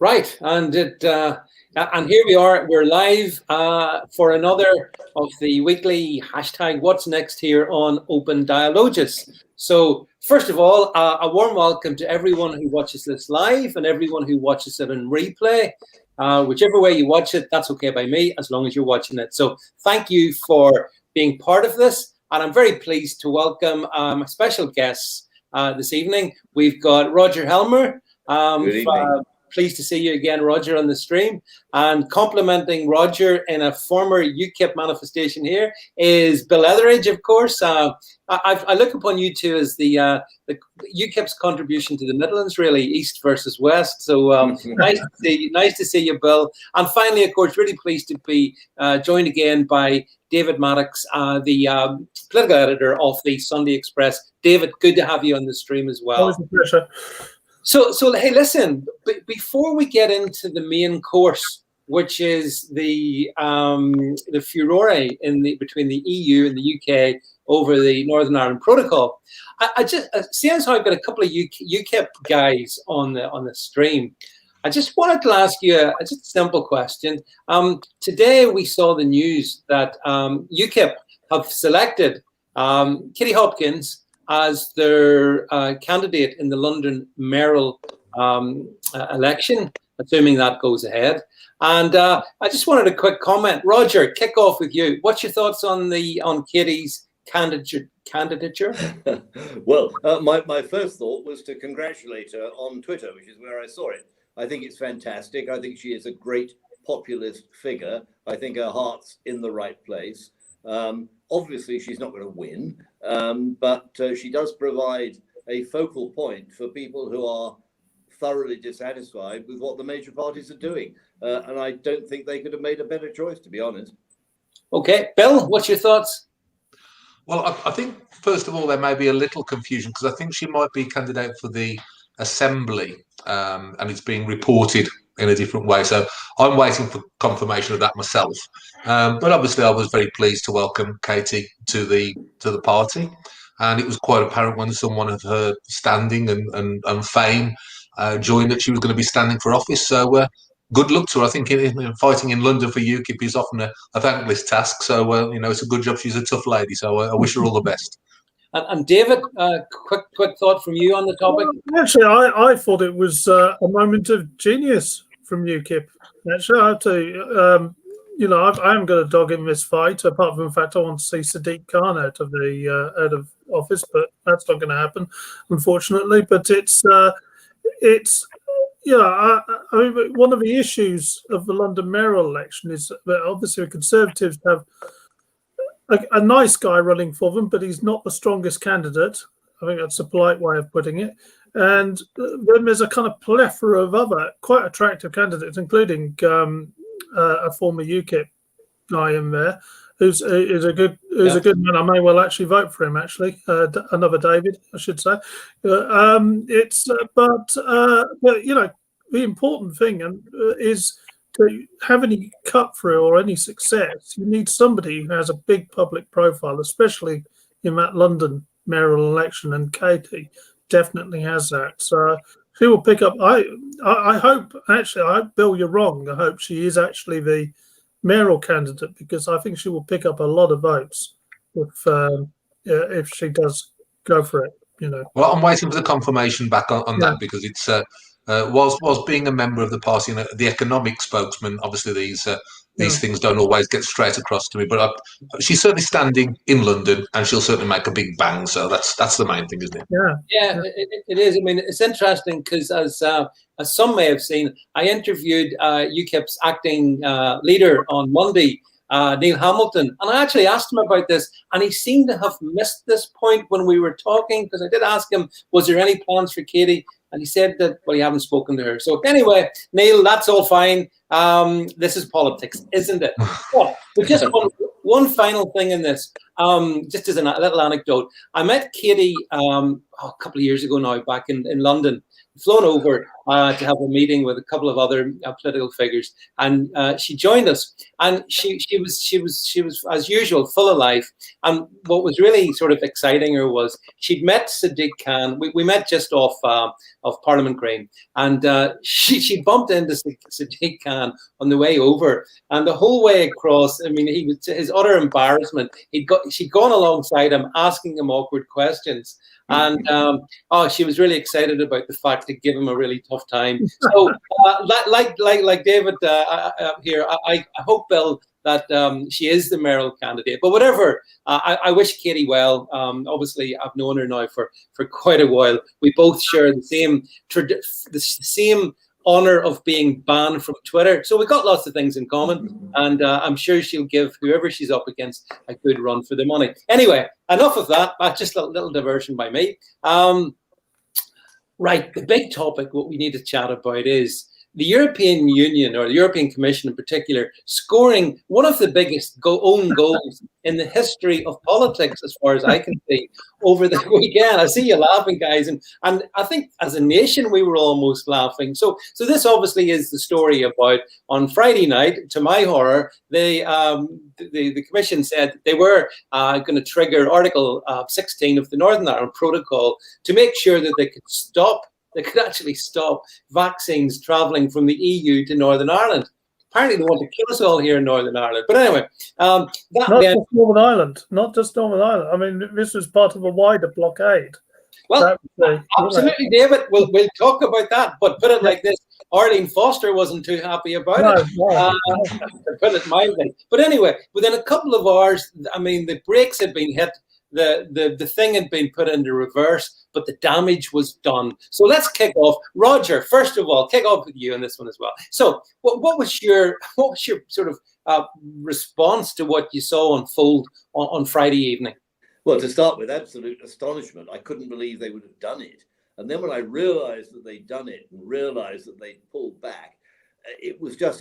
Right, and here we are. We're live for another of the weekly hashtag What's Next here on Open Dialogus. So, first of all, a warm welcome to everyone who watches this live and everyone who watches it in replay. Whichever way you watch it, that's okay by me, as long as you're watching it. So, thank you for being part of this, and I'm very pleased to welcome my special guests this evening. We've got Roger Helmer. Good evening. Pleased to see you again, Roger, on the stream. And complimenting Roger in a former UKIP manifestation here is Bill Etheridge, of course. I look upon you two as the UKIP's contribution to the Midlands, really, East versus West. So nice to see you, Bill. And finally, of course, really pleased to be joined again by David Maddox, the political editor of the Sunday Express. David, good to have you on the stream as well. Always a pleasure. So hey, listen. Before we get into the main course, which is the furore between the EU and the UK over the Northern Ireland Protocol, I just seeing as how I've got a couple of UKIP guys on the stream, I just wanted to ask you a just simple question. Today we saw the news that UKIP have selected Kitty Hopkins as their candidate in the London mayoral election, assuming that goes ahead. And I just wanted a quick comment. Roger, kick off with you. What's your thoughts on Kitty's candidature? Well, my first thought was to congratulate her on Twitter, which is where I saw it. I think it's fantastic. I think she is a great populist figure. I think her heart's in the right place. Obviously, she's not going to win, but she does provide a focal point for people who are thoroughly dissatisfied with what the major parties are doing. And I don't think they could have made a better choice, to be honest. Okay, Bill, what's your thoughts? Well, I think, first of all, there may be a little confusion because I think she might be candidate for the Assembly and it's being reported in a different way. So I'm waiting for confirmation of that myself. But obviously I was very pleased to welcome Katie to the party. And it was quite apparent when someone of her standing and fame joined that she was going to be standing for office. So good luck to her. I think fighting in London for UKIP is often a thankless task. So, it's a good job. She's a tough lady. So I wish her all the best. And David, quick thought from you on the topic. Actually, I thought it was a moment of genius from UKIP. Actually, I have to, I haven't got a dog in this fight. Apart from the fact I want to see Sadiq Khan out of office, but that's not going to happen, unfortunately. But I mean, one of the issues of the London mayoral election is that obviously the Conservatives have a nice guy running for them, but he's not the strongest candidate. I think that's a polite way of putting it. And then there's a kind of plethora of other quite attractive candidates, including a former UKIP guy in there, who's a good man. I may well actually vote for him. Actually, another David, I should say. But the important thing is, to have any cut through or any success, you need somebody who has a big public profile, especially in that London mayoral election, and Katie definitely has that. So she will pick up. I hope, Bill, you're wrong. I hope she is actually the mayoral candidate, because I think she will pick up a lot of votes if she does go for it. Well, I'm waiting for the confirmation back on that, because it's. Was being a member of the party and the economic spokesman, obviously these things don't always get straight across to me. But she's certainly standing in London, and she'll certainly make a big bang. So that's the main thing, isn't it? Yeah, it is. I mean, it's interesting because as some may have seen, I interviewed UKIP's acting leader on Monday, Neil Hamilton, and I actually asked him about this, and he seemed to have missed this point when we were talking, because I did ask him, was there any plans for Katie? And he said that, well, he hadn't spoken to her. So anyway, Neil, that's all fine. This is politics, isn't it? But just one final thing in this, just as a little anecdote. I met Katie a couple of years ago now, back in London, flown over, to have a meeting with a couple of other political figures, and she joined us. And she was as usual full of life. And what was really sort of exciting her was she'd met Sadiq Khan. We met just off Parliament Green, and she bumped into Sadiq Khan on the way over, and the whole way across. I mean, he was to his utter embarrassment. She'd gone alongside him, asking him awkward questions. And she was really excited about the fact to give him a really tough time. So, like David here, I hope, Bill, that she is the mayoral candidate. But whatever, I wish Katie well. Obviously, I've known her now for quite a while. We both share the same honor of being banned from Twitter. So we've got lots of things in common, and I'm sure she'll give whoever she's up against a good run for the money. Anyway, enough of that. That's just a little diversion by me. Right, the big topic, what we need to chat about is the European Union, or the European Commission in particular, scoring one of the biggest own goals in the history of politics, as far as I can see, over the weekend. I see you laughing, guys, and I think as a nation we were almost laughing. So this obviously is the story about on Friday night. To my horror, the Commission said they were going to trigger Article 16 of the Northern Ireland Protocol to make sure that they could actually stop vaccines travelling from the EU to Northern Ireland. Apparently, they want to kill us all here in Northern Ireland. But anyway, just Northern Ireland, not just Northern Ireland. I mean, this was part of a wider blockade. Well, absolutely, David. We'll talk about that. But put it like this: Arlene Foster wasn't too happy about it. To put it mildly. But anyway, within a couple of hours, I mean, the brakes had been hit. The thing had been put into reverse, but the damage was done. So let's kick off. Roger, first of all, kick off with you on this one as well. So what was your sort of response to what you saw unfold on Friday evening? Well, to start with, absolute astonishment. I couldn't believe they would have done it. And then when I realized that they'd done it and realized that they'd pulled back, it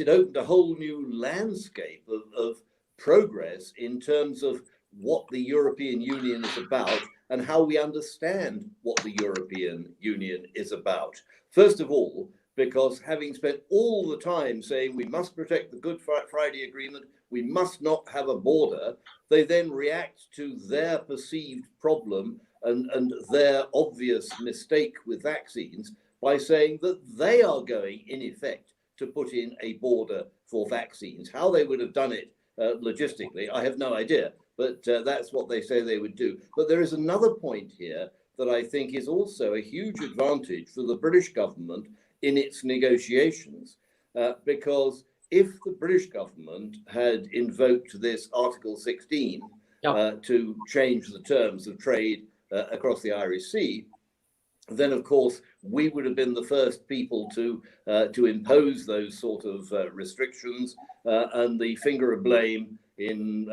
opened a whole new landscape of progress in terms of what the European Union is about and how we understand what the European Union is about. First of all, because having spent all the time saying we must protect the Good Friday Agreement, we must not have a border, they then react to their perceived problem and their obvious mistake with vaccines by saying that they are going, in effect, to put in a border for vaccines. How they would have done it logistically, I have no idea. But that's what they say they would do. But there is another point here that I think is also a huge advantage for the British government in its negotiations, because if the British government had invoked this Article 16 to change the terms of trade across the Irish Sea, then of course we would have been the first people to impose those sort of restrictions, and the finger of blame in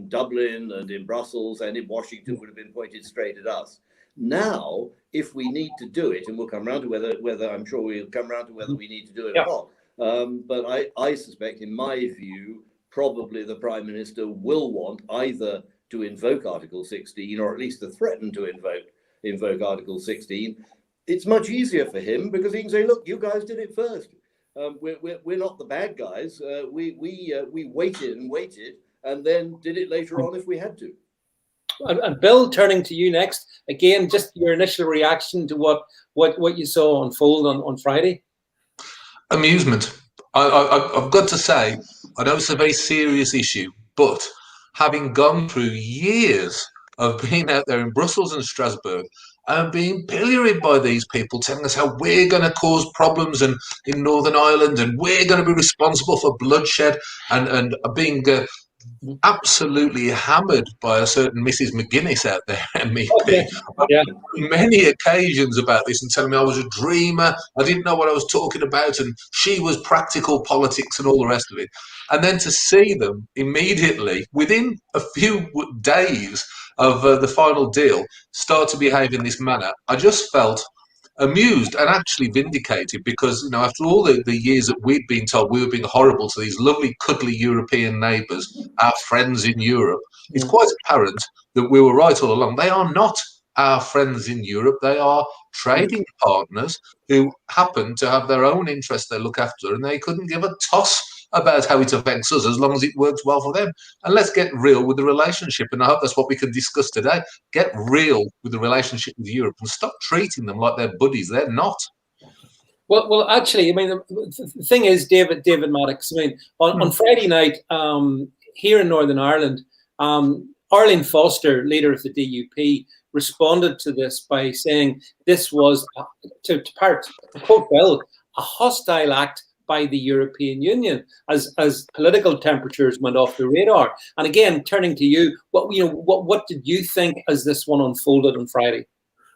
Dublin and in Brussels and in Washington would have been pointed straight at us. Now, if we need to do it, and we'll come around to whether I'm sure we'll come around to whether we need to do it or not. But I suspect, in my view, probably the Prime Minister will want either to invoke Article 16 or at least to threaten to invoke Article 16. It's much easier for him because he can say, look, you guys did it first. We're not the bad guys. We waited and then did it later on if we had to. And Bill, turning to you next, again, just your initial reaction to what you saw unfold on Friday. Amusement. I've got to say, I know it's a very serious issue, but having gone through years of being out there in Brussels and Strasbourg and being pilloried by these people telling us how we're going to cause problems in Northern Ireland and we're going to be responsible for bloodshed and being absolutely hammered by a certain Mrs. McGuinness out there, MEP, many occasions about this and telling me I was a dreamer, I didn't know what I was talking about, and she was practical politics and all the rest of it. And then to see them immediately, within a few days of the final deal, start to behave in this manner, I just felt amused and actually vindicated, because, you know, after all the years that we'd been told we were being horrible to these lovely, cuddly European neighbours, our friends in Europe, it's quite apparent that we were right all along. They are not our friends in Europe. They are trading partners who happen to have their own interests they look after, and they couldn't give a toss about how it affects us as long as it works well for them. And let's get real with the relationship. And I hope that's what we can discuss today. Get real with the relationship with Europe and stop treating them like they're buddies. They're not. Well, actually, I mean, the thing is, David Maddox, I mean, on Friday night here in Northern Ireland, Arlene Foster, leader of the DUP, responded to this by saying this was, to quote Bill, a hostile act by the European Union as political temperatures went off the radar. And again, turning to you, what did you think as this one unfolded on Friday?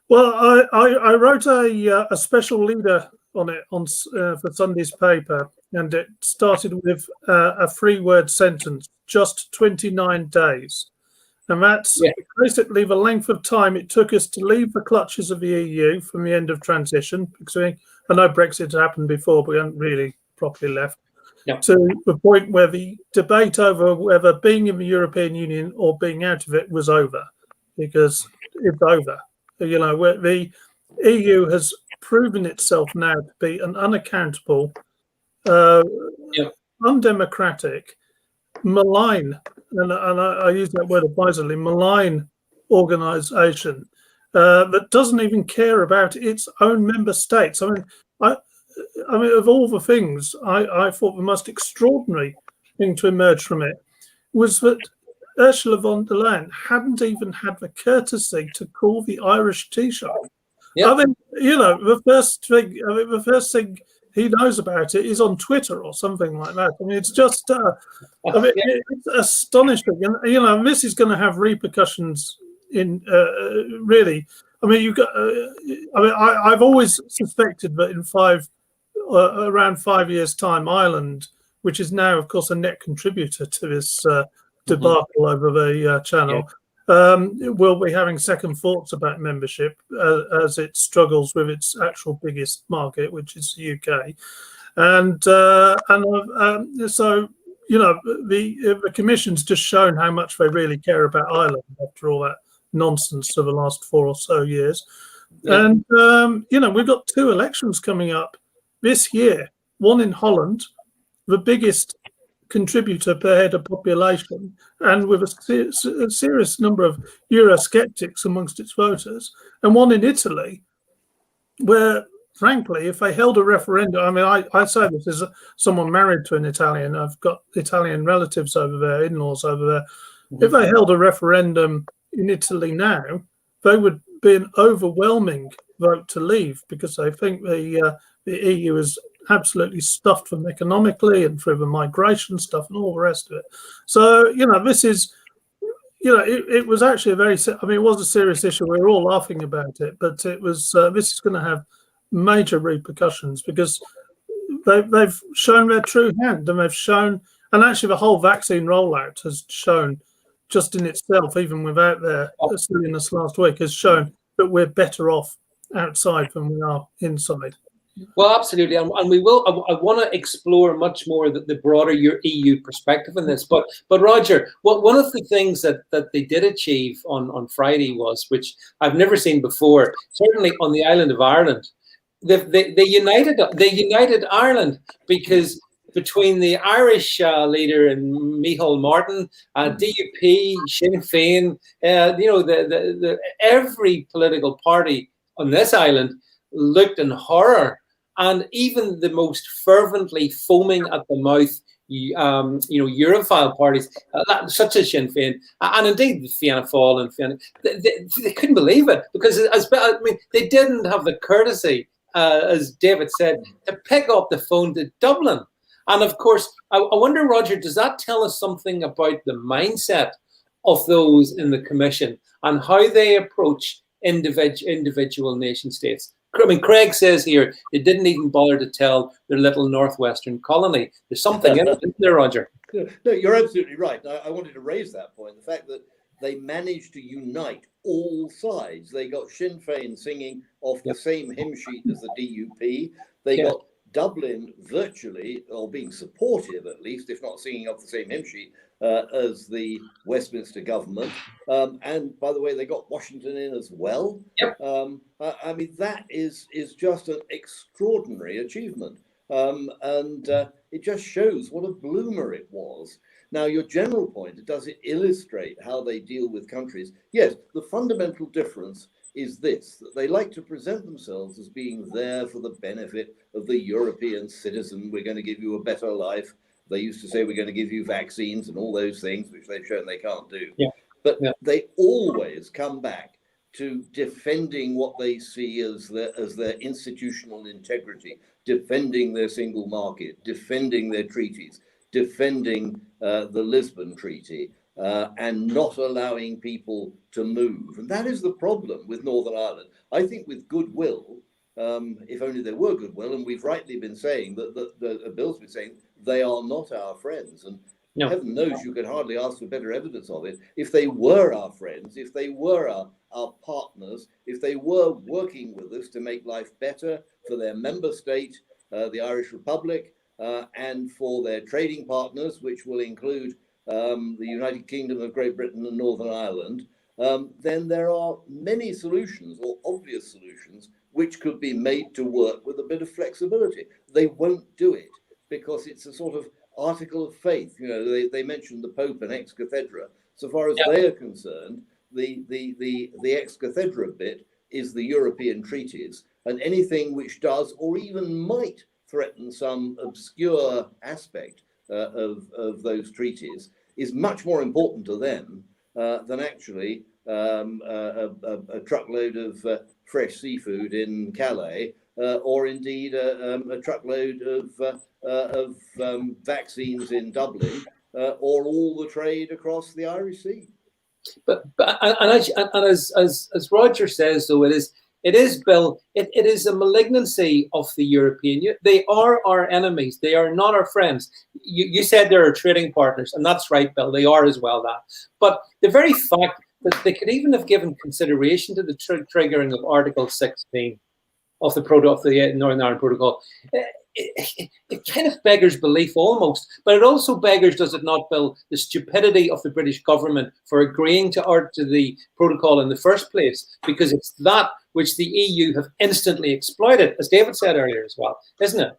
Well, I wrote a special leader on it for Sunday's paper, and it started with a 3-word sentence: just 29 days. And that's basically the length of time it took us to leave the clutches of the EU from the end of transition, because I know Brexit happened before, but we haven't really properly left, to the point where the debate over whether being in the European Union or being out of it was over, because it's over. You know, where the EU has proven itself now to be an unaccountable, undemocratic, malign, and I use that word advisedly, malign organisation that doesn't even care about its own member states. I mean, of all the things, I thought the most extraordinary thing to emerge from it was that Ursula von der Leyen hadn't even had the courtesy to call the Irish Taoiseach. I mean, you know, the first thing he knows about it is on Twitter or something like that. I mean, it's just, it's astonishing. And, you know, this is going to have repercussions in really. I mean, you've got. I've always suspected that in around 5 years' time, Ireland, which is now, of course, a net contributor to this debacle over the channel, will be having second thoughts about membership as it struggles with its actual biggest market, which is the UK. And so, you know, the Commission's just shown how much they really care about Ireland after all that nonsense of the last 4 or so years. And, you know, we've got 2 elections coming up this year, one in Holland, the biggest contributor per head of population, and with a serious number of Eurosceptics amongst its voters, and one in Italy, where, frankly, if they held a referendum, I mean, I say this as someone married to an Italian, I've got Italian relatives over there, in-laws over there. If they held a referendum in Italy now, they would be an overwhelming vote to leave, because they think the EU is absolutely stuffed them economically and through the migration stuff and all the rest of it. So, you know, this is, you know, it was actually it was a serious issue. We were all laughing about it, but it was, this is going to have major repercussions, because they've shown their true hand, and they've shown, and actually the whole vaccine rollout has shown, just in itself, even without their silliness last week, has shown that we're better off outside than we are inside. Well, absolutely, and we will. I want to explore much more the broader EU perspective in this. But Roger, one of the things that they did achieve on Friday was, which I've never seen before, certainly on the island of Ireland, they united Ireland, because between the Irish leader and Micheál Martin, DUP, Sinn Féin, you know, every political party on this island looked in horror, and even the most fervently foaming at the mouth, you know, Europhile parties, such as Sinn Féin, and indeed Fianna Fáil and Fianna, they couldn't believe it, because they didn't have the courtesy, as David said, to pick up the phone to Dublin. And of course, I wonder, Roger, does that tell us something about the mindset of those in the Commission and how they approach individual nation states? I mean, Craig says here they didn't even bother to tell their little northwestern colony. There's something in it, isn't there, Roger? No, you're absolutely right. I wanted to raise that point, the fact that they managed to unite all sides. They got Sinn Féin singing off the same hymn sheet as the DUP. They got Dublin virtually, or being supportive at least, if not singing off the same hymn sheet as the Westminster government. And by the way, they got Washington in as well. Yep. I mean, that is just an extraordinary achievement. And it just shows what a bloomer it was. Now, your general point, does it illustrate how they deal with countries? Yes, the fundamental difference is this, that they like to present themselves as being there for the benefit of the European citizen. We're going to give you a better life. They used to say we're going to give you vaccines and all those things, which they've shown they can't do. Yeah. But they always come back to defending what they see as their institutional integrity, defending their single market, defending their treaties, defending the Lisbon Treaty, and not allowing people to move. And that is the problem with Northern Ireland. I think with goodwill, if only there were goodwill, and we've rightly been saying that Bill's been saying they are not our friends. And heaven knows you could hardly ask for better evidence of it. If they were our friends, if they were our partners, if they were working with us to make life better for their member state, the Irish Republic, and for their trading partners, which will include the United Kingdom of Great Britain and Northern Ireland, then there are many solutions, or obvious solutions, which could be made to work with a bit of flexibility. They won't do it because it's a sort of article of faith. You know, they mentioned the Pope and ex cathedra. So far as they are concerned, the ex cathedra bit is the European treaties, and anything which does or even might threaten some obscure aspect of those treaties is much more important to them than actually a truckload of fresh seafood in Calais, or indeed a truckload of vaccines in Dublin, or all the trade across the Irish Sea. But as Roger says, though, it is, Bill, it is a malignancy of the European Union. They are our enemies. They are not our friends. You said they're our trading partners, and that's right, Bill. They are as well that. But the very fact that they could even have given consideration to the triggering of Article 16 of the Northern Ireland Protocol, it kind of beggars belief almost. But it also beggars, does it not, Bill, the stupidity of the British government for agreeing to the protocol in the first place, because it's that which the EU have instantly exploited, as David said earlier as well, isn't it?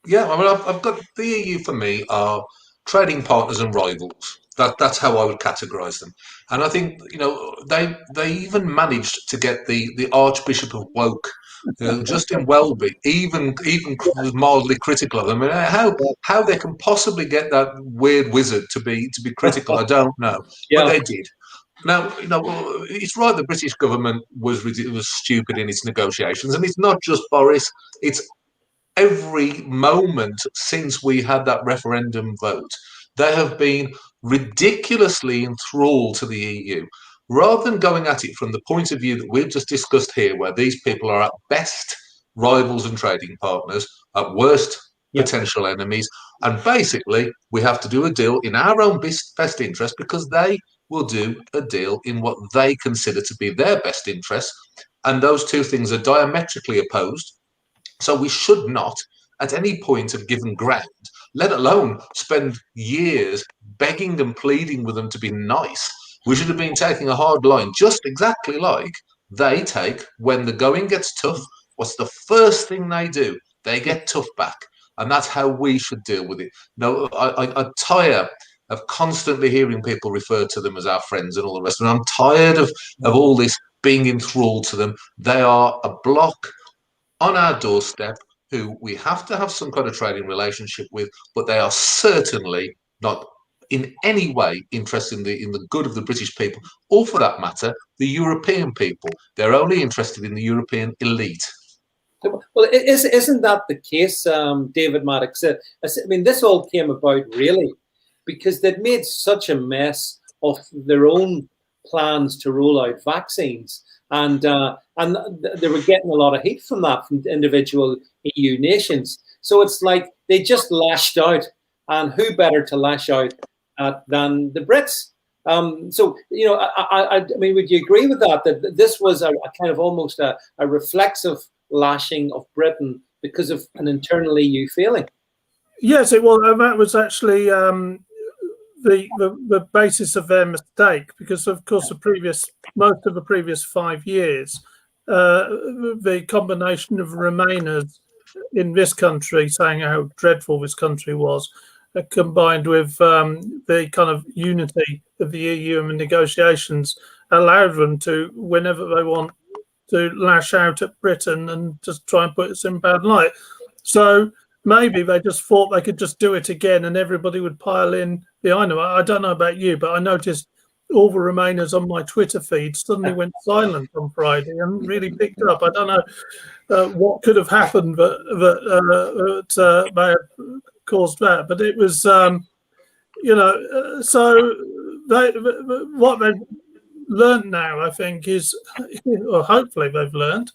Yeah, I mean, I've got the EU for me are trading partners and rivals. That's how I would categorise them. And I think, you know, they even managed to get the Archbishop of Woke, Justin Welby, even was mildly critical of them. I mean, how they can possibly get that weird wizard to be critical, I don't know, but they did. Now, you know, it's right. The British government was stupid in its negotiations, and it's not just Boris. It's every moment since we had that referendum vote. They have been ridiculously enthralled to the EU, rather than going at it from the point of view that we've just discussed here, where these people are at best rivals and trading partners, at worst potential enemies, and basically we have to do a deal in our own best interest because they will do a deal in what they consider to be their best interest, and those two things are diametrically opposed. So we should not, at any point, have given ground, let alone spend years begging and pleading with them to be nice. We should have been taking a hard line, just exactly like they take when the going gets tough. What's the first thing they do? They get tough back. And that's how we should deal with it. No, I tire of constantly hearing people refer to them as our friends and all the rest. And I'm tired of all this being enthralled to them. They are a block on our doorstep who we have to have some kind of trading relationship with, but they are certainly not in any way interested in the good of the British people, or for that matter, the European people. They're only interested in the European elite. Well, isn't that the case, David Maddox? I mean, this all came about really because they'd made such a mess of their own plans to roll out vaccines, and they were getting a lot of heat from that from individual EU nations. So it's like they just lashed out, and who better to lash out at than the Brits? So, you know, I mean, would you agree with that? That this was a kind of almost a reflexive lashing of Britain because of an internal EU feeling. Yes, it was. That was actually the basis of their mistake, because of course most of the previous 5 years, the combination of Remainers in this country saying how dreadful this country was, combined with the kind of unity of the EU and the negotiations, allowed them to, whenever they want, to lash out at Britain and just try and put us in bad light. So maybe they just thought they could just do it again and everybody would pile in behind them. I don't know about you, but I noticed all the Remainers on my Twitter feed suddenly went silent on Friday and really picked up. I don't know what could have happened that may have caused that, but it was, so what they've learned now, I think, is, or hopefully they've learned,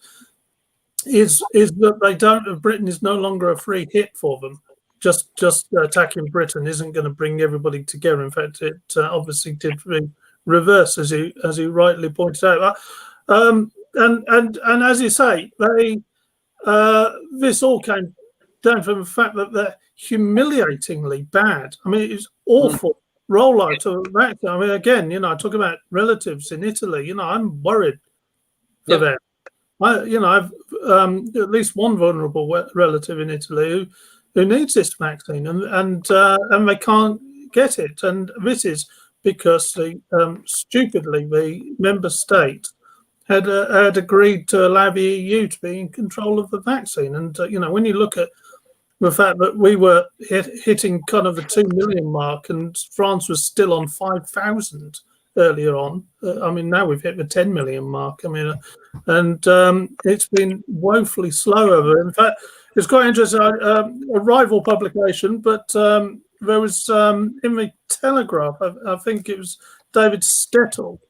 is that they don't. Britain is no longer a free hit for them. Just attacking Britain isn't going to bring everybody together. In fact, it obviously did the reverse, as you rightly pointed out. And as you say, they this all came down from the fact that they're humiliatingly bad. I mean, it's awful rollout of that. I mean, again, I talk about relatives in Italy. I'm worried for them. I've at least one vulnerable relative in Italy who needs this vaccine, and they can't get it. And this is because stupidly the member states had agreed to allow the EU to be in control of the vaccine. And when you look at the fact that we were hitting kind of the 2 million mark, and France was still on 5,000 earlier on. I mean, now we've hit the 10 million mark. I mean, and it's been woefully slow over. In fact, it's quite interesting. A rival publication, but there was in the Telegraph, I think it was David Stettel,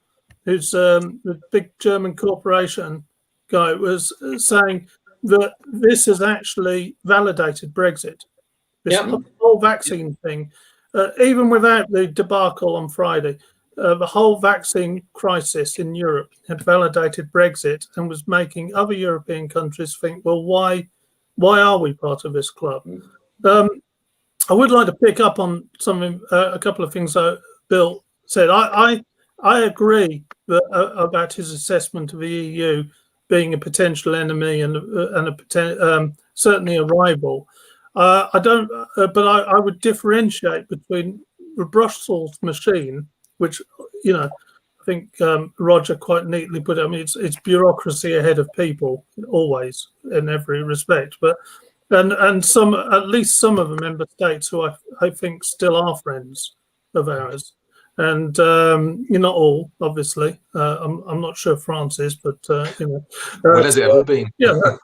who's the big German corporation guy, was saying that this has actually validated Brexit. This whole vaccine thing, even without the debacle on Friday, the whole vaccine crisis in Europe had validated Brexit and was making other European countries think, well, why are we part of this club? I would like to pick up on something, a couple of things that Bill said. I agree that, about his assessment of the EU being a potential enemy and certainly a rival. I don't, but I would differentiate between the Brussels machine, which I think Roger quite neatly put it. I mean, it's bureaucracy ahead of people, always, in every respect. But and at least some of the member states who I think still are friends of ours, and not all, obviously. I'm not sure France is, but when has it ever been? But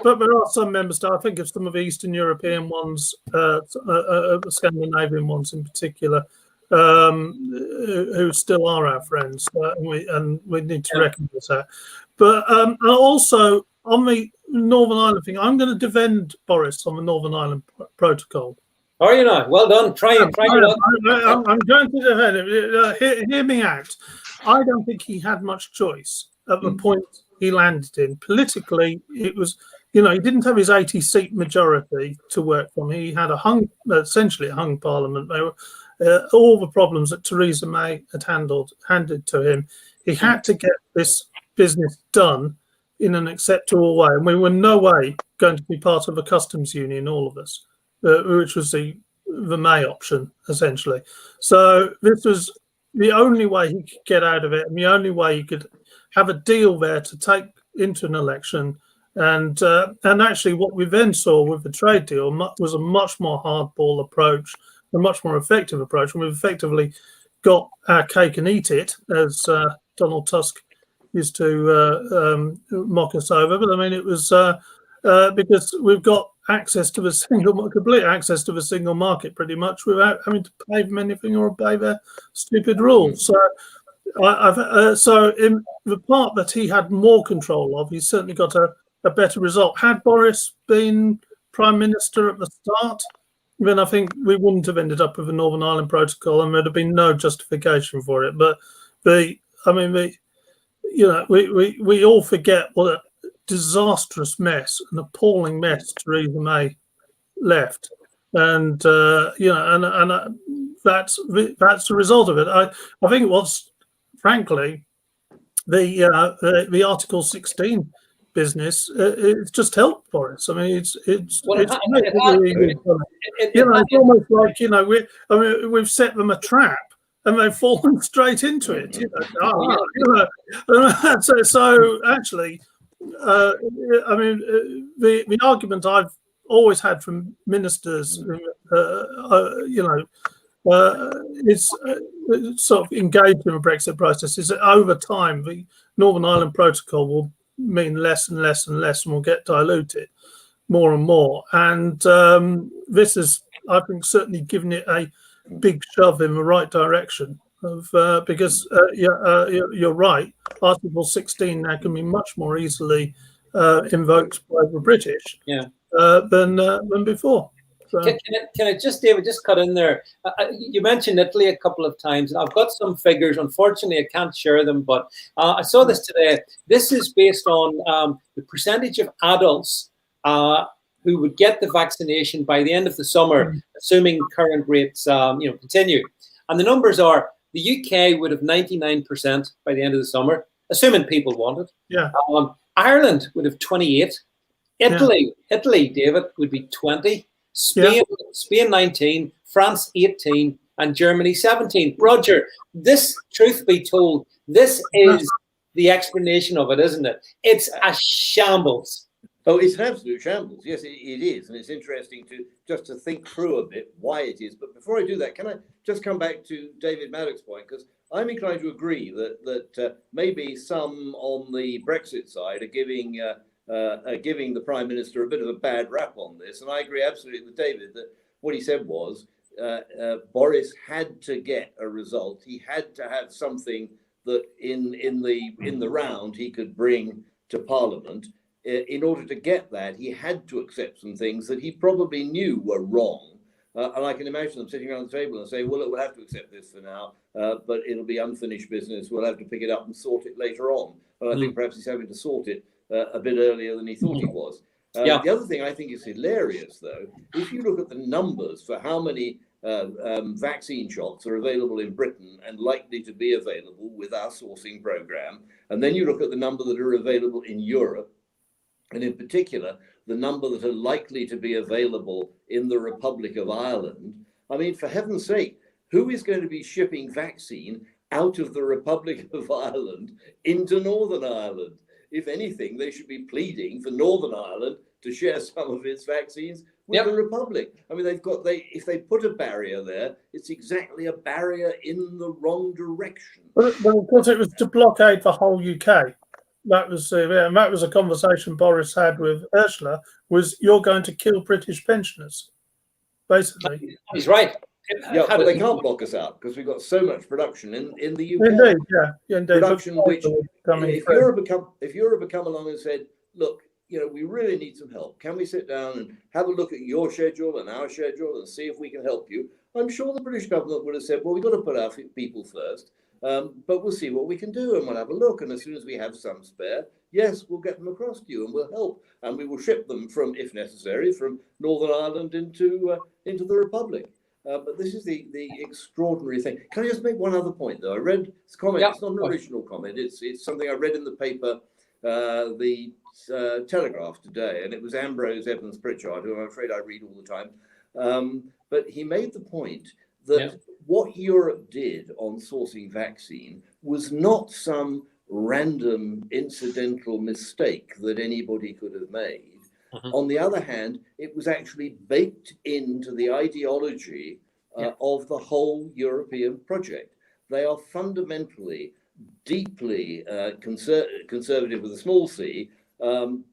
there are some member states. I think of some of the Eastern European ones, Scandinavian ones in particular, who still are our friends, and we need to recognise that. But also on the Northern Ireland thing, I'm going to defend Boris on the Northern Ireland Protocol. Are you not? Well done. Try it. I'm going to defend it. Hear me out. I don't think he had much choice at the point he landed in. Politically, it was, he didn't have his 80-seat majority to work from. He had essentially a hung parliament. They were all the problems that Theresa May had handed to him. He had to get this business done in an acceptable way, and we were no way going to be part of a customs union, all of us, which was the May option, essentially. So this was the only way he could get out of it, and the only way he could have a deal there to take into an election. And actually what we then saw with the trade deal was a much more hardball approach, a much more effective approach. And we've effectively got our cake and eat it, as Donald Tusk used to mock us over. But I mean, it was because we've got access to the complete access to the single market pretty much without having to pay them anything or obey their stupid rules. So so in the part that he had more control of, he's certainly got a better result. Had Boris been Prime Minister at the start, then I think we wouldn't have ended up with a Northern Ireland Protocol, and there'd have been no justification for it. But we all forget what disastrous mess, an appalling mess Theresa May left, and that's the result of it. I think it was, frankly, the Article 16 business. It's just helped Boris. I mean, it's almost like we've set them a trap and they've fallen straight into it. So actually, the argument I've always had from ministers, is sort of engaged in the Brexit process, is that over time the Northern Ireland Protocol will mean less and less and less and will get diluted more and more. And this is, I think, certainly given it a big shove in the right direction. Because you're right, Article 16 now can be much more easily invoked by the British than before. So. Can I just, David, just cut in there? You mentioned Italy a couple of times, and I've got some figures. Unfortunately, I can't share them, but I saw this today. This is based on the percentage of adults who would get the vaccination by the end of the summer, assuming current rates continue. And the numbers are: the UK would have 99% by the end of the summer, assuming people want it. Yeah. Ireland would have 28. Italy, David, would be 20. Spain 19, France 18, and Germany 17. Roger, this, truth be told, this is the explanation of it, isn't it? It's a shambles. Oh, it's an absolute shambles. Yes, it is. And it's interesting to think through a bit why it is. But before I do that, can I just come back to David Maddox's point? Because I'm inclined to agree that maybe some on the Brexit side are giving the Prime Minister a bit of a bad rap on this. And I agree absolutely with David that what he said was Boris had to get a result. He had to have something that in the round he could bring to Parliament. In order to get that, he had to accept some things that he probably knew were wrong. And I can imagine them sitting around the table and saying, well, we'll have to accept this for now, but it'll be unfinished business. We'll have to pick it up and sort it later on. And I think perhaps he's having to sort it a bit earlier than he thought he was. The other thing I think is hilarious, though, if you look at the numbers for how many vaccine shots are available in Britain and likely to be available with our sourcing program, and then you look at the number that are available in Europe, and in particular, the number that are likely to be available in the Republic of Ireland, I mean, for heaven's sake, who is going to be shipping vaccine out of the Republic of Ireland into Northern Ireland? If anything, they should be pleading for Northern Ireland to share some of its vaccines with the Republic. I mean, if they put a barrier there, it's exactly a barrier in the wrong direction. But of course, it was to blockade the whole UK. That was and that was a conversation Boris had with Ursula. Was you're going to kill British pensioners, basically. He's right. Yeah, but they can't block us out because we've got so much production in the UK. Indeed, indeed. Production which, if Europe had come along and said, look, we really need some help. Can we sit down and have a look at your schedule and our schedule and see if we can help you? I'm sure the British government would have said, well, we've got to put our people first, but we'll see what we can do and we'll have a look. And as soon as we have some spare, yes, we'll get them across to you and we'll help. And we will ship them from, if necessary, from Northern Ireland into the Republic. But this is the extraordinary thing. Can I just make one other point, though? I read this comment. It's not an original comment. It's something I read in the paper, the Telegraph today, and it was Ambrose Evans Pritchard, who I'm afraid I read all the time. But he made the point that what Europe did on sourcing vaccine was not some random incidental mistake that anybody could have made. On the other hand, it was actually baked into the ideology of the whole European project. They are fundamentally deeply conservative with a small c,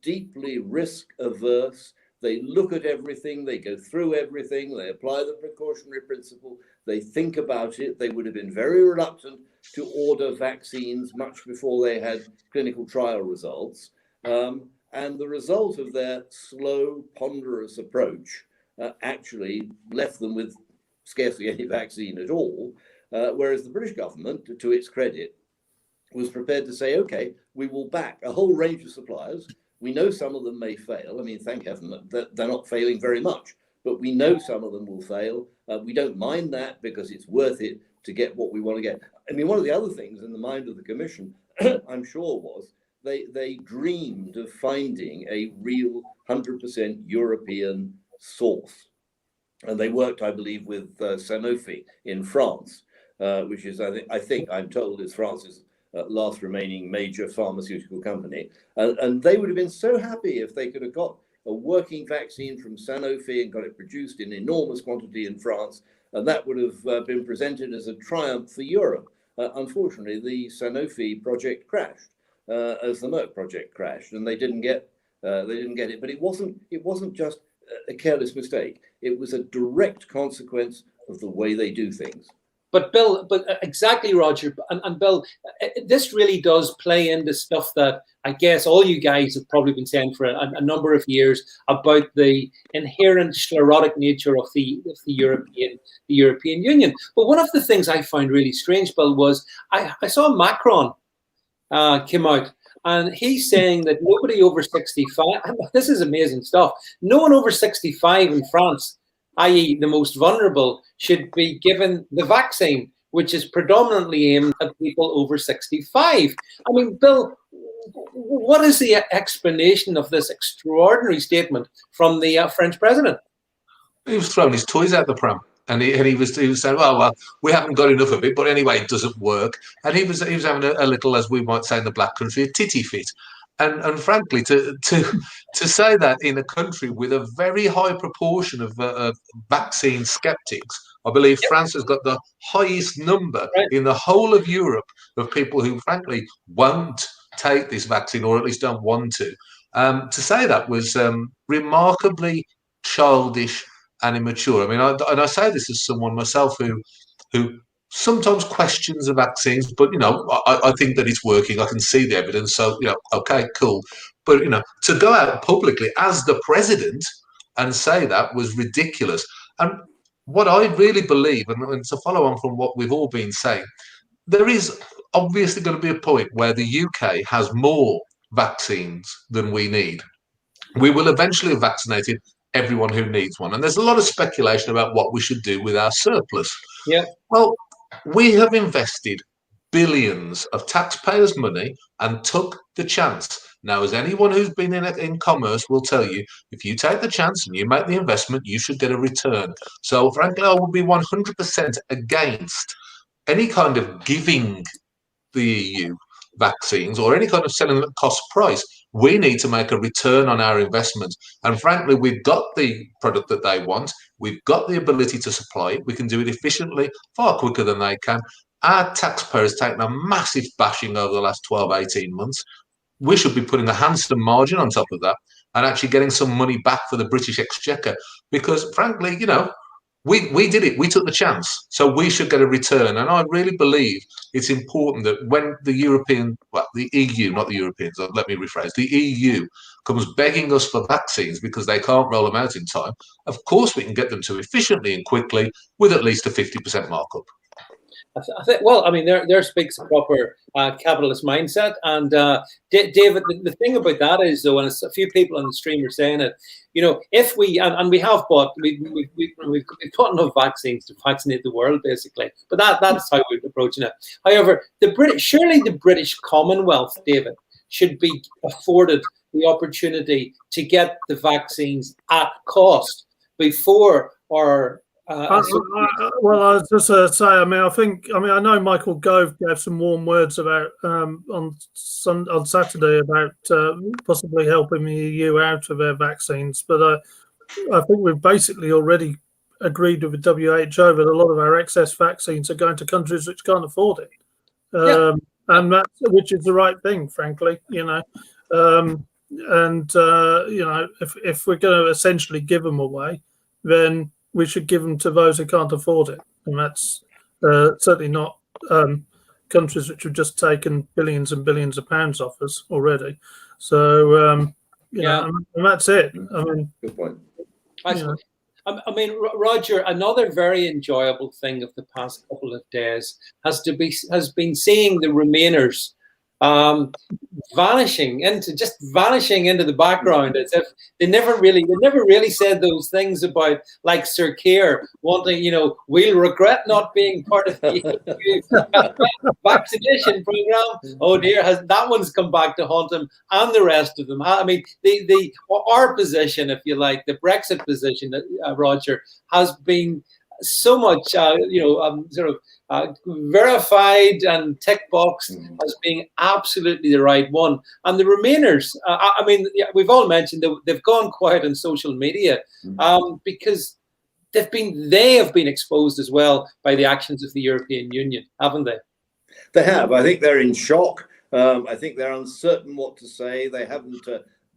deeply risk averse. They look at everything, they go through everything, they apply the precautionary principle, they think about it. They would have been very reluctant to order vaccines much before they had clinical trial results. And the result of their slow, ponderous approach actually left them with scarcely any vaccine at all, whereas the British government, to its credit, was prepared to say, OK, we will back a whole range of suppliers. We know some of them may fail. I mean, thank heaven that they're not failing very much, but we know some of them will fail. We don't mind that because it's worth it to get what we want to get. I mean, one of the other things in the mind of the Commission, I'm sure, was they dreamed of finding a real 100% European source. And they worked, I believe, with Sanofi in France, which is, I think, I'm told, is France's last remaining major pharmaceutical company. And they would have been so happy if they could have got a working vaccine from Sanofi and got it produced in enormous quantity in France. And that would have been presented as a triumph for Europe. Unfortunately, the Sanofi project crashed, as the Merck project crashed, and they didn't get it. But it wasn't just a careless mistake. It was a direct consequence of the way they do things. But Bill, exactly, Roger, and Bill, this really does play into stuff that I guess all you guys have probably been saying for a number of years about the inherent sclerotic nature of the European Union. But one of the things I found really strange, Bill, was I saw Macron came out. And he's saying that nobody over 65, this is amazing stuff, no one over 65 in France, i.e. the most vulnerable, should be given the vaccine, which is predominantly aimed at people over 65. I mean, Bill, what is the explanation of this extraordinary statement from the French president? He was throwing his toys out the pram. And he was saying, well, we haven't got enough of it, but anyway, it doesn't work. And he was having a little, as we might say in the black country, a titty fit. And frankly, to say that in a country with a very high proportion of vaccine skeptics, I believe France has got the highest number in the whole of Europe of people who, frankly, won't take this vaccine, or at least don't want to. To say that was remarkably childish and immature. I mean, I say this as someone myself who sometimes questions the vaccines, but I think that it's working. I can see the evidence, so okay, cool. But to go out publicly as the president and say that was ridiculous. And what I really believe, and to follow on from what we've all been saying, there is obviously going to be a point where the UK has more vaccines than we need. We will eventually have vaccinated everyone who needs one. And there's a lot of speculation about what we should do with our surplus. Yeah. Well, we have invested billions of taxpayers' money and took the chance. Now, as anyone who's been in commerce will tell you, if you take the chance and you make the investment, you should get a return. So, frankly, I would be 100% against any kind of giving the EU vaccines or any kind of selling at cost price. We need to make a return on our investment. And frankly, we've got the product that they want. We've got the ability to supply it. We can do it efficiently, far quicker than they can. Our taxpayers taken a massive bashing over the last 12, 18 months. We should be putting a handsome margin on top of that and actually getting some money back for the British Exchequer. Because frankly, we did it. We took the chance. So we should get a return. And I really believe it's important that when the EU, not the Europeans, let me rephrase, the EU comes begging us for vaccines because they can't roll them out in time, of course we can get them to efficiently and quickly with at least a 50% markup. I think, well, I mean, there speaks a proper capitalist mindset. And David, the thing about that is, though, and a few people on the stream are saying it, if we, and we have bought, we've got enough vaccines to vaccinate the world, basically. But that's how we're approaching it. However, surely the British Commonwealth, David, should be afforded the opportunity to get the vaccines at cost before our well, I was just say, I know Michael Gove gave some warm words about on Saturday about possibly helping the EU out of their vaccines, but I think we've basically already agreed with the WHO that a lot of our excess vaccines are going to countries which can't afford it, and which is the right thing, frankly, if we're going to essentially give them away, then we should give them to those who can't afford it. And that's certainly not countries which have just taken billions and billions of pounds off us already. So, and that's it. I mean, good point. I mean, Roger, another very enjoyable thing of the past couple of days has been seeing the Remainers vanishing into the background, as if they never really said those things about, like Sir Keir wanting, we'll regret not being part of the EU vaccination program. Oh dear, that one's come back to haunt him and the rest of them. I mean, our position, if you like, the Brexit position, Roger, has been so much, verified and tick boxed as being absolutely the right one. And the Remainers, we've all mentioned that they've gone quiet on social media because they have been exposed as well by the actions of the European Union, haven't they? They have. I think they're in shock. I think they're uncertain what to say. They haven't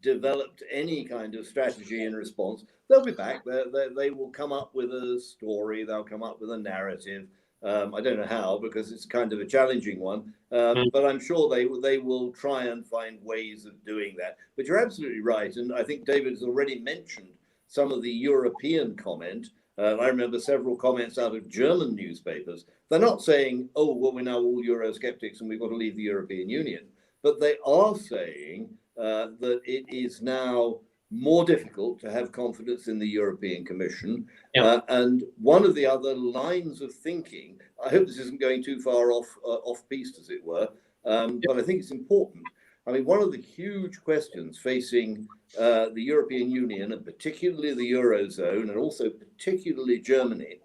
developed any kind of strategy in response. They'll be back. They will come up with a story. They'll come up with a narrative. I don't know how, because it's kind of a challenging one. But I'm sure they will try and find ways of doing that. But you're absolutely right. And I think David has already mentioned some of the European comment. I remember several comments out of German newspapers. They're not saying, oh, well, we're now all Eurosceptics and we've got to leave the European Union. But they are saying that it is now more difficult to have confidence in the European Commission. Yeah. And one of the other lines of thinking, I hope this isn't going too far off-piste, as it were, but I think it's important. I mean, one of the huge questions facing the European Union, and particularly the Eurozone, and also particularly Germany,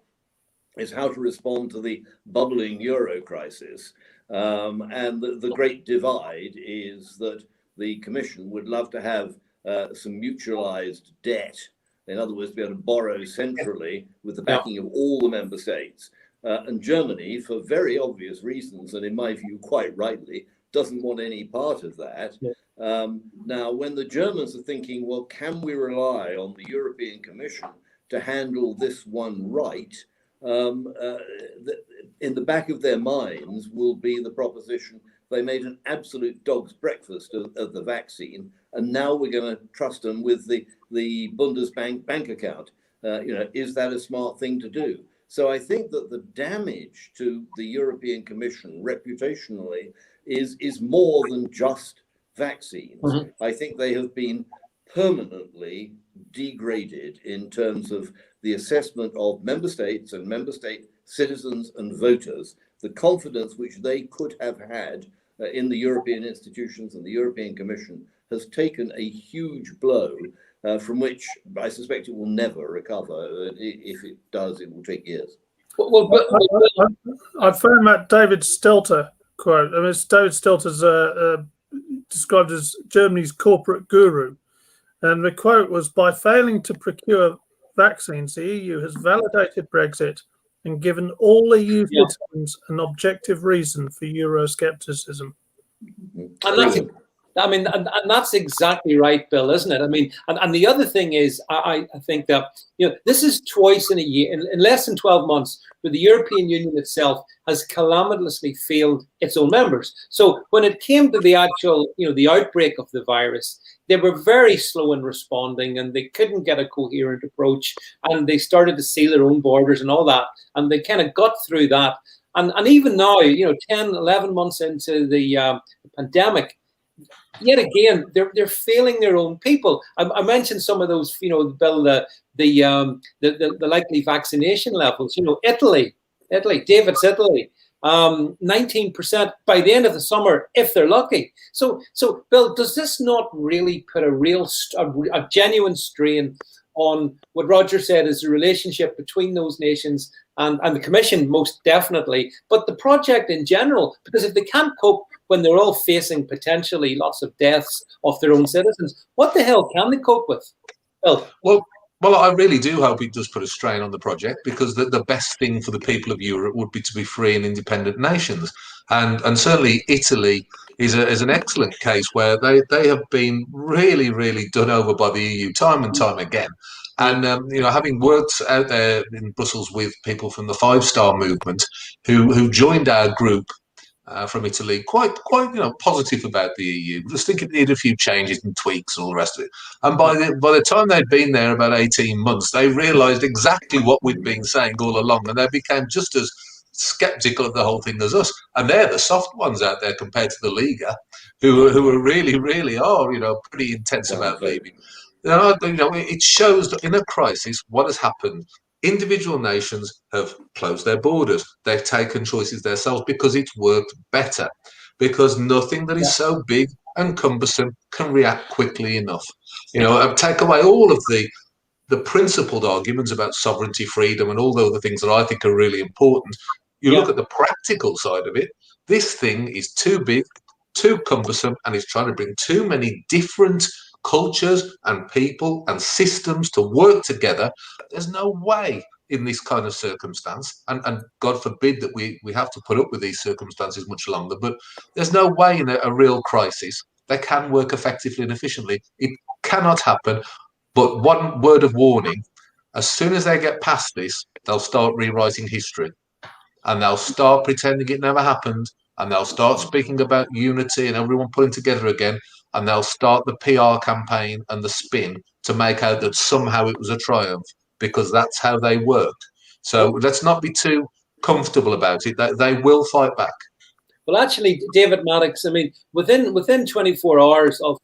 is how to respond to the bubbling Euro crisis. And the great divide is that the Commission would love to have some mutualized debt, in other words, be able to borrow centrally with the backing of all the member states. And Germany, for very obvious reasons, and in my view, quite rightly, doesn't want any part of that. Now, when the Germans are thinking, well, can we rely on the European Commission to handle this one right? In the back of their minds will be the proposition they made an absolute dog's breakfast of the vaccine, and now we're going to trust them with the Bundesbank bank account. Is that a smart thing to do? So I think that the damage to the European Commission reputationally is more than just vaccines. I think they have been permanently degraded in terms of the assessment of member states and member state citizens and voters, the confidence which they could have had in the European institutions and the European Commission has taken a huge blow from which I suspect it will never recover. If it does, it will take years. I found that David Stelter quote. I mean, David Stelter's described as Germany's corporate guru. And the quote was, by failing to procure vaccines, the EU has validated Brexit and given all EU citizens an objective reason for Euroscepticism. And that's exactly right, Bill, isn't it? I mean, and the other thing is, I think that, this is twice in a year, in less than 12 months, where the European Union itself has calamitously failed its own members. So when it came to the actual, the outbreak of the virus, they were very slow in responding, and they couldn't get a coherent approach, and they started to seal their own borders and all that, and they kind of got through that. And even now, 10, 11 months into the pandemic, yet again, they're failing their own people. I mentioned some of those, Bill, the likely vaccination levels. Italy, David's Italy, 19% by the end of the summer, if they're lucky. So Bill, does this not really put a genuine strain on what Roger said is the relationship between those nations and the Commission, most definitely, but the project in general? Because if they can't cope when they're all facing potentially lots of deaths of their own citizens, what the hell can they cope with? Well, I really do hope it does put a strain on the project, because the best thing for the people of Europe would be to be free and independent nations. And certainly Italy is an excellent case where they have been really, really done over by the EU time and time again. And, having worked out there in Brussels with people from the Five Star Movement who joined our group from Italy, quite positive about the EU. Just think it needed a few changes and tweaks and all the rest of it. And by the time they'd been there about 18 months, they realised exactly what we'd been saying all along, and they became just as sceptical of the whole thing as us, and they're the soft ones out there compared to the Liga, who are really are, you know, pretty intense about leaving. You know, it shows that in a crisis, what has happened? Individual nations have closed their borders. They've taken choices themselves because it's worked better. Because nothing that is so big and cumbersome can react quickly enough. You know, take away all of the principled arguments about sovereignty, freedom, and all the other things that I think are really important. You look at the practical side of it. This thing is too big, too cumbersome, and it's trying to bring too many different cultures and people and systems to work together. There's no way in this kind of circumstance, and God forbid that we have to put up with these circumstances much longer, but there's no way in a real crisis they can work effectively and efficiently. It cannot happen. But one word of warning, as soon as they get past this, they'll start rewriting history, and they'll start pretending it never happened, and they'll start speaking about unity and everyone pulling together again, and they'll start the PR campaign and the spin to make out that somehow it was a triumph, because that's how they worked. So let's not be too comfortable about it. They will fight back. Well, actually, David Maddox, I mean, within 24 hours of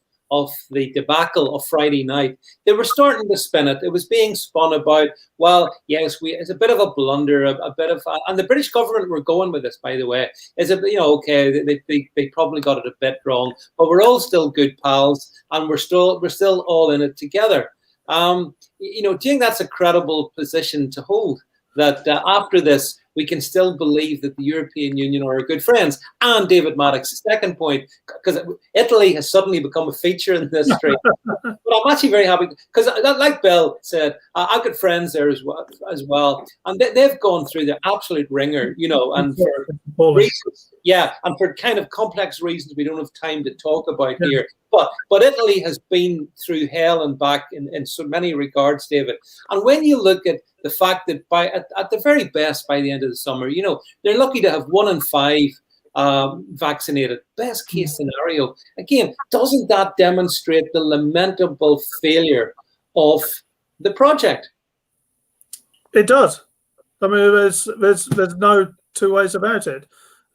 the debacle of Friday night, they were starting to spin it. It was being spun about, well, yes, it's a bit of a blunder, a bit of, and the British government were going with this, by the way, is a, you know, okay, they probably got it a bit wrong, but we're all still good pals, and we're still all in it together. You know, do you think that's a credible position to hold? That after this, we can still believe that the European Union are our good friends. And David Maddox's second point, because Italy has suddenly become a feature in this history. But I'm actually very happy because, like Bill said, I've got friends there as well, and they've gone through the absolute ringer, you know, and for reasons, and for kind of complex reasons we don't have time to talk about here. But Italy has been through hell and back in so many regards, David. And when you look at the fact that at the very best, by the end of the summer, you know, they're lucky to have 1 in 5 vaccinated. Best case scenario. Again, doesn't that demonstrate the lamentable failure of the project? It does. I mean, there's no two ways about it.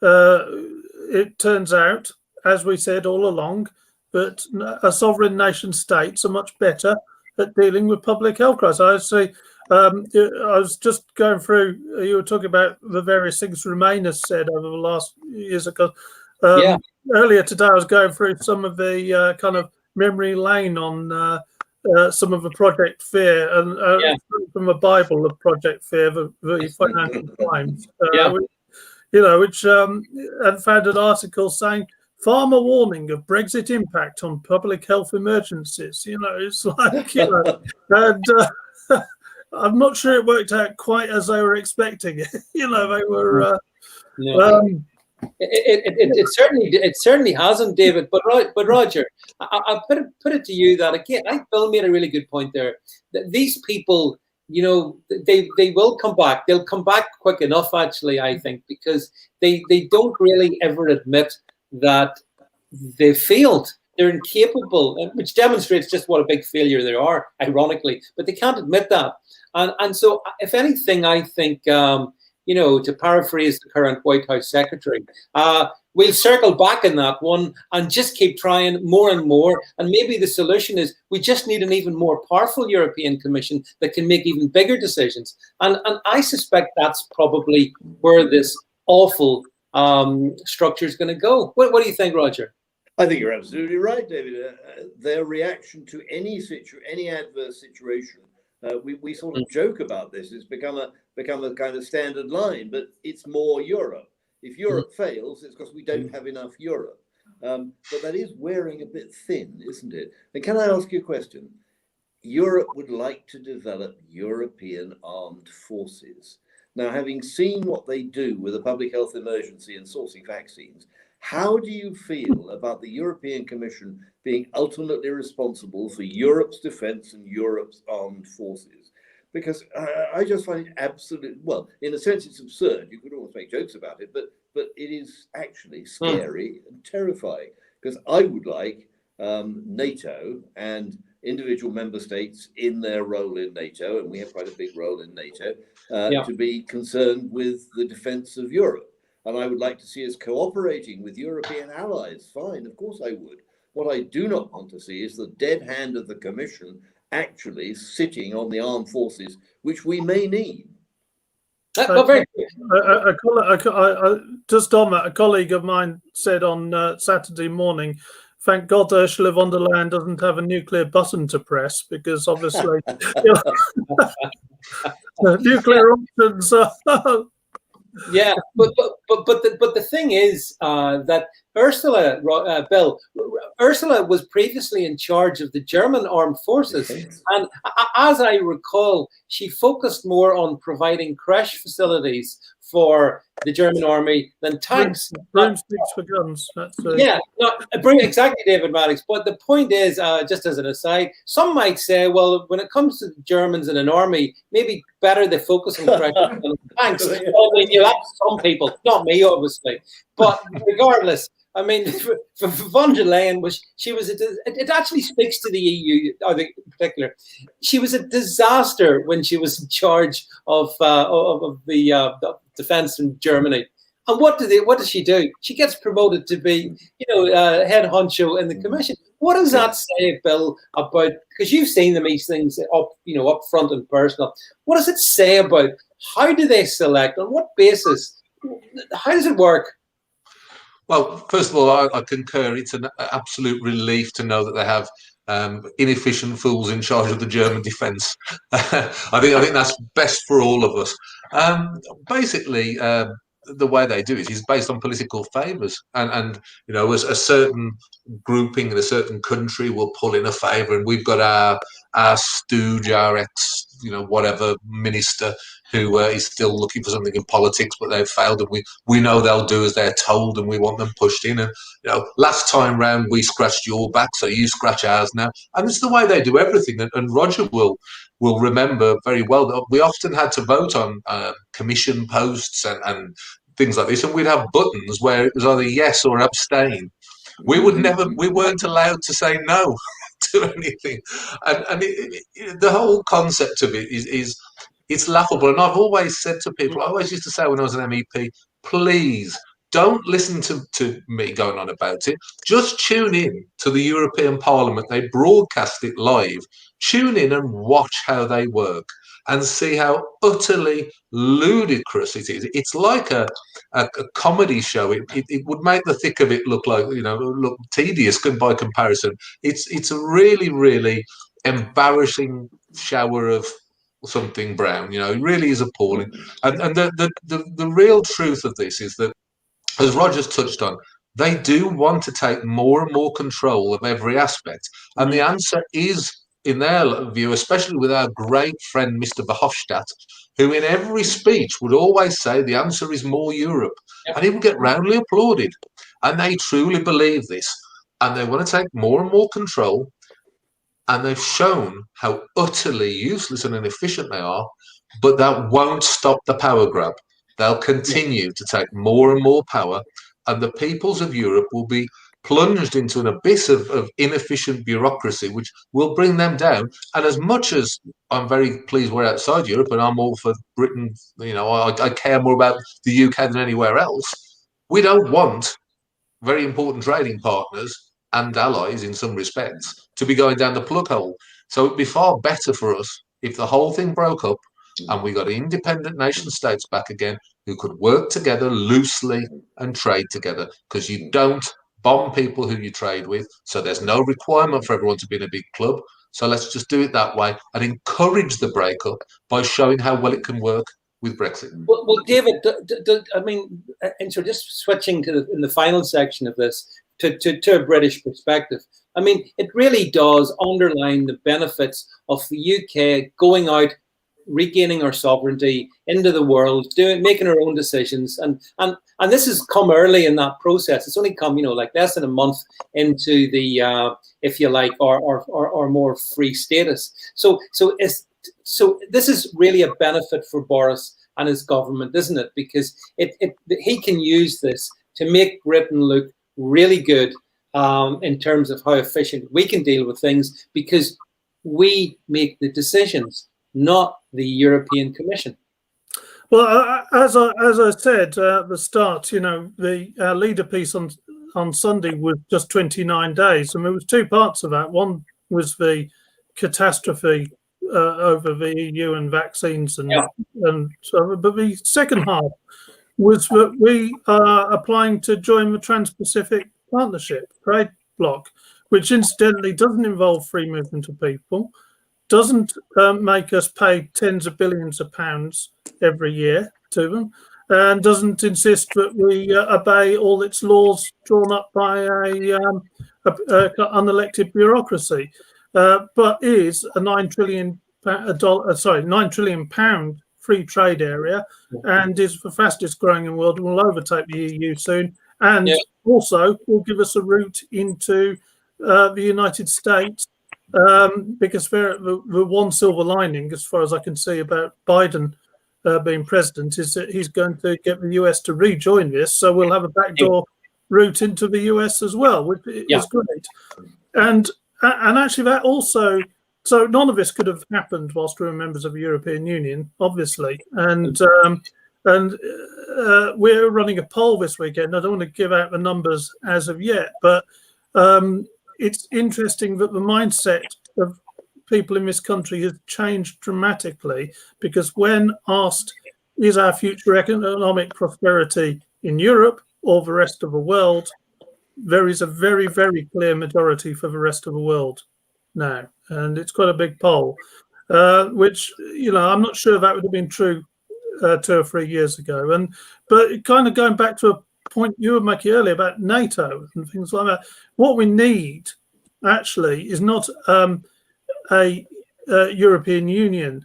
It turns out, as we said all along, that a sovereign nation states are much better at dealing with public health crisis. I was just going through, you were talking about the various things Remain has said over the last years ago. Earlier today, I was going through some of the kind of memory lane on some of the Project Fear, and from the Bible of Project Fear, the Financial Times, you know, which and found an article saying, "Farmer warning of Brexit impact on public health emergencies." You know, it's like, you know, and I'm not sure it worked out quite as they were expecting it. You know, they were. It certainly hasn't, David. But Roger, I'll put it to you that again, I think Bill made a really good point there. That these people, you know, they will come back. They'll come back quick enough, actually, I think, because they don't really ever admit that they failed. They're incapable, which demonstrates just what a big failure they are, ironically. But they can't admit that. And so, if anything, I think, you know, to paraphrase the current White House secretary, we'll circle back in that one and just keep trying more and more. And maybe the solution is we just need an even more powerful European Commission that can make even bigger decisions. And I suspect that's probably where this awful structure is going to go. What do you think, Roger? I think you're absolutely right, David. Their reaction to any adverse situation, we sort of joke about this. It's become a kind of standard line, but it's more Europe. If Europe fails, it's because we don't have enough Europe. But that is wearing a bit thin, isn't it? And can I ask you a question? Europe would like to develop European armed forces. Now, having seen what they do with a public health emergency and sourcing vaccines, how do you feel about the European Commission being ultimately responsible for Europe's defense and Europe's armed forces? Because I just find it absolutely, well, in a sense, it's absurd. You could almost make jokes about it, but it is actually scary and terrifying. Because I would like NATO and individual member states in their role in NATO, and we have quite a big role in NATO, to be concerned with the defense of Europe. And I would like to see us cooperating with European allies. Fine, of course I would. What I do not want to see is the dead hand of the Commission actually sitting on the armed forces, which we may need. Just on that, a colleague of mine said on Saturday morning, thank God Ursula von der Leyen doesn't have a nuclear button to press, because obviously nuclear options yeah, but the thing is that Ursula was previously in charge of the German armed forces, and as I recall, she focused more on providing crash facilities for the German army than tanks. Broomsticks for guns. Exactly, David Maddox. But the point is, just as an aside, some might say, well, when it comes to the Germans in an army, maybe better they focus on crash than tanks. Well, I mean, that's some people, not me, obviously. But regardless, I mean, for von der Leyen, it actually speaks to the EU, I think, in particular. She was a disaster when she was in charge of the defense in Germany. And what does she do? She gets promoted to be, head honcho in the Commission. What does that say, Bill, about, because you've seen these things up front and personal. What does it say about how do they select, on what basis? How does it work? Well, first of all, I concur. It's an absolute relief to know that they have inefficient fools in charge of the German defence. I think that's best for all of us. Basically, the way they do it is based on political favours, and a certain grouping in a certain country will pull in a favour, and we've got our stooge, our ex, whatever minister who is still looking for something in politics, but they've failed, and we know they'll do as they're told, and we want them pushed in. And last time round we scratched your back, so you scratch ours now, and it's the way they do everything. And Roger will remember very well that we often had to vote on commission posts and things like this, and we'd have buttons where it was either yes or abstain. We weren't allowed to say no to anything, and the whole concept of it is it's laughable. And I've always said to people, I always used to say when I was an MEP, please don't listen to me going on about it. Just tune in to the European Parliament. They broadcast it live. Tune in and watch how they work and see how utterly ludicrous it is. It's like a comedy show. It would make the thick of it look tedious by comparison. It's a really, really embarrassing shower of something brown. It really is appalling. And the real truth of this is that, as Roger's touched on, they do want to take more and more control of every aspect. And the answer is, in their view, especially with our great friend Mr. Verhofstadt, who in every speech would always say the answer is more Europe. And he would get roundly applauded. And they truly believe this. And they want to take more and more control. And they've shown how utterly useless and inefficient they are. But that won't stop the power grab. They'll continue to take more and more power. And the peoples of Europe will be plunged into an abyss of inefficient bureaucracy, which will bring them down. And as much as I'm very pleased we're outside Europe and I'm all for Britain, I care more about the UK than anywhere else, we don't want very important trading partners and allies in some respects to be going down the plug hole. So it'd be far better for us if the whole thing broke up and we got independent nation states back again who could work together loosely and trade together, because you don't bomb people who you trade with, so there's no requirement for everyone to be in a big club. So let's just do it that way and encourage the breakup by showing how well it can work with Brexit. Well David, just switching to in the final section of this to a British perspective, I mean, it really does underline the benefits of the UK going out, regaining our sovereignty into the world, making our own decisions, and this has come early in that process. It's only come, like less than a month into the, if you like, our more free status. So this is really a benefit for Boris and his government, isn't it? Because he can use this to make Britain look really good in terms of how efficient we can deal with things, because we make the decisions, not the European Commission. Well, as I said at the start, you know, the leader piece on Sunday was just 29 days, and there was two parts of that. One was the catastrophe over the EU and vaccines, and so. But the second half was that we are applying to join the Trans-Pacific Partnership trade bloc, which incidentally doesn't involve free movement of people, doesn't make us pay tens of billions of pounds every year to them, and doesn't insist that we obey all its laws drawn up by a unelected bureaucracy, but is a £9 trillion free trade area, and is the fastest growing in the world and will overtake the EU soon, and also will give us a route into the United States, because the one silver lining, as far as I can see, about Biden being president is that he's going to get the US to rejoin this, so we'll have a backdoor route into the US as well, which is great. And actually that also, so none of this could have happened whilst we were members of the European Union, obviously. And we're running a poll this weekend. I don't want to give out the numbers as of yet, but it's interesting that the mindset of people in this country has changed dramatically, because when asked, is our future economic prosperity in Europe or the rest of the world, there is a very, very clear majority for the rest of the world now. And it's quite a big poll, which, you know, I'm not sure that would have been true 2 or 3 years ago. But kind of going back to a point you were making earlier about NATO and things like that, what we need actually is not a European Union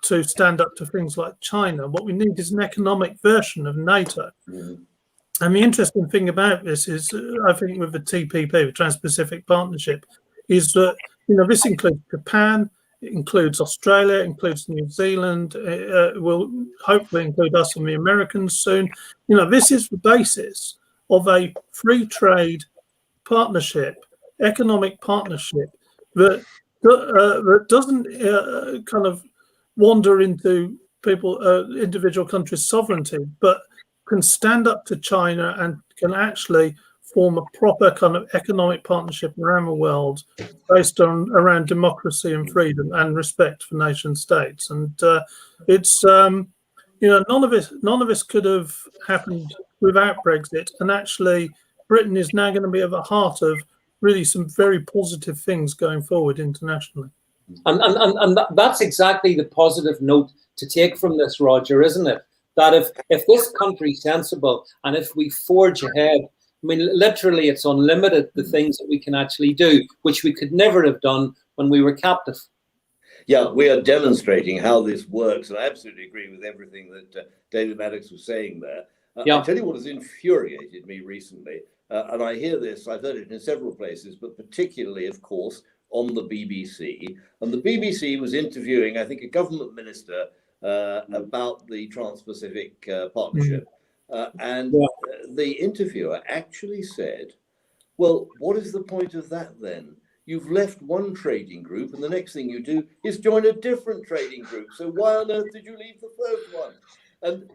to stand up to things like China. What we need is an economic version of NATO. And the interesting thing about this is, I think with the TPP, the Trans-Pacific Partnership, is that, you know, this includes Japan, it includes Australia, it includes New Zealand, it will hopefully include us and the Americans soon. You know, this is the basis of a free trade partnership, economic partnership that doesn't kind of wander into individual countries' sovereignty, but can stand up to China and can actually form a proper kind of economic partnership around the world based around democracy and freedom and respect for nation states. And it's you know, none of this could have happened without Brexit. And actually, Britain is now going to be at the heart of really some very positive things going forward internationally. And that's exactly the positive note to take from this, Roger, isn't it? That if this country's sensible and if we forge ahead, I mean, literally, it's unlimited, the things that we can actually do, which we could never have done when we were captive. Yeah, we are demonstrating how this works, and I absolutely agree with everything that David Maddox was saying there. I'll tell you what has infuriated me recently, and I hear this, I've heard it in several places, but particularly, of course, on the BBC. And the BBC was interviewing, I think, a government minister about the Trans-Pacific Partnership. The interviewer actually said, well, what is the point of that then? You've left one trading group and the next thing you do is join a different trading group. So why on earth did you leave the first one? And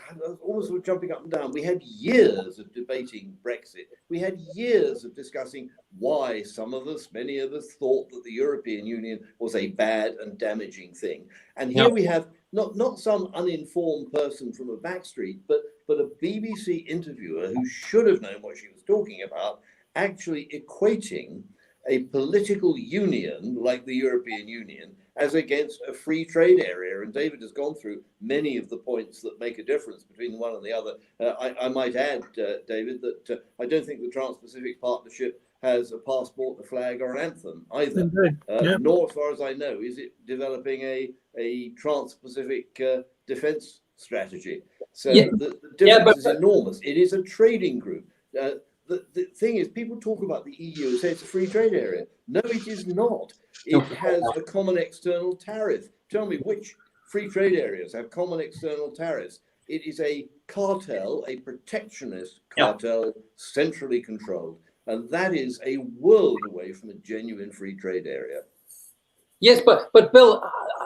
I was almost sort of jumping up and down. We had years of debating Brexit. We had years of discussing why some of us, many of us, thought that the European Union was a bad and damaging thing. And here we have not some uninformed person from a back street, but a BBC interviewer who should have known what she was talking about, actually equating a political union like the European Union as against a free trade area. And David has gone through many of the points that make a difference between one and the other. I might add, David, that I don't think the Trans-Pacific Partnership has a passport, a flag, or an anthem either. Nor, as far as I know, is it developing a Trans-Pacific defense strategy. So the difference is enormous. It is a trading group. The thing is, people talk about the EU and say it's a free trade area. No, it is not. It has a common external tariff. Tell me which free trade areas have common external tariffs. It is a cartel, a protectionist cartel, centrally controlled. And that is a world away from a genuine free trade area. Yes, but Bill,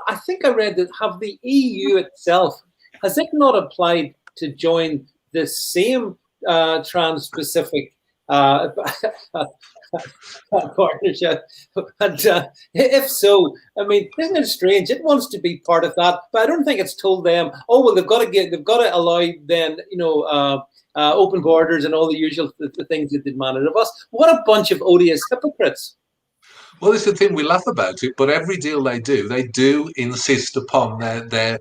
I think I read that have the EU itself, has it not applied to join the same Trans-Pacific partnership? And if so, I mean, isn't it strange? It wants to be part of that, but I don't think it's told them, oh well, they've got to allow then, open borders and all the usual the things that they demanded of us. What a bunch of odious hypocrites! Well, it's the thing, we laugh about it, but every deal they do insist upon their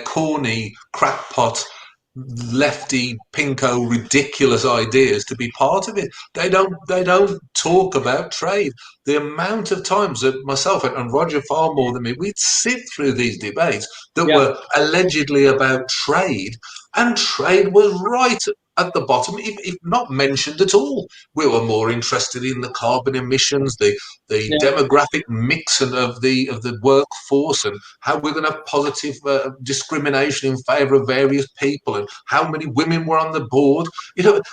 corny, crackpot, lefty, pinko, ridiculous ideas to be part of it. They don't talk about trade. The amount of times that myself and Roger far more than me, we'd sit through these debates that were allegedly about trade, and trade was right at the bottom, if not mentioned at all. We were more interested in the carbon emissions, the demographic mix of the workforce, and how we're going to have positive discrimination in favour of various people, and how many women were on the board.